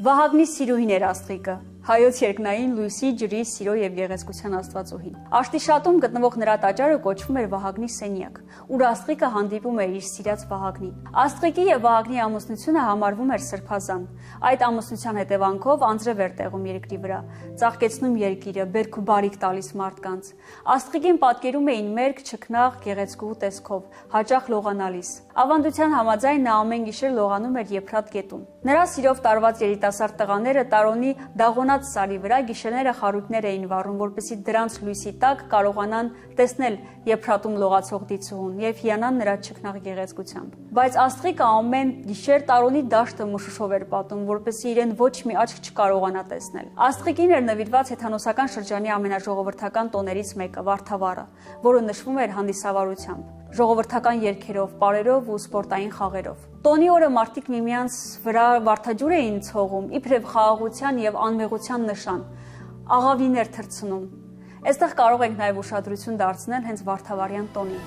Վահագնի սիրուհին էր Աստղիկը, հայոց երկնային լույսի, ջրի, սիրո և գեղեցկության աստվածուհին։ Աշտիշատում գտնվող նրա տաճարը կոչվում էր Վահագնի սենյակ, ուր Աստղիկը հանդիպում էր իր սիրած Վահագնին։ Աստղիկի և Վահագնի ամուսնությունը համարվում էր սրբազան։ Այդ ամուսնության հետևանքով անձրև էր տեղում երկրի վրա, ծաղկեցնում երկիրը, բերք ու բարիք տալիս մարդկանց։ Աստղիկին պատկերում էին մերկ, չքնաղ, գեղեցկուհու տեսքով, հաճախ լողանալիս։ Ավանդության համաձայն նա ամեն գիշեր լողանում էր Եփրատ գետում։ Նրա սիրով տարված երիտասարդ տղաները տարոնի դաղոնած սարի վրա գիշերները խարույկներ էին վառում, որպեսզի դրանց լույսի տակ կարողանան տեսնել Եփրատում լողացող դիցուհուն և հիանան նրա չքնաղ գեղեցկությամբ։ Բայց Աստղիկը ամեն գիշեր տարոնի դաշտը մշուշով էր պատում, որպեսզի իրեն ոչ մի աչք չկարողանա տեսնել։ Աստղիկին էր նվիրված հեթանոսական շրջանի ամենաժողովրդական տոներից մեկը՝ Վարդավառը, որը նշվում էր հանդիսավարությամբ, ժողովրդական երգերով, պարերով ու սպորտային խաղերով։ Տոնի օրը մարդիկ միմյանց վրա վարդաջուր էին ցողում, իբրև խաղաղության և անմեղության նշան, աղավիներ թռցնում։ Այստեղ կարող ենք նաև ուշադրություն դարձնել հենց Վարդավառյան տոնին։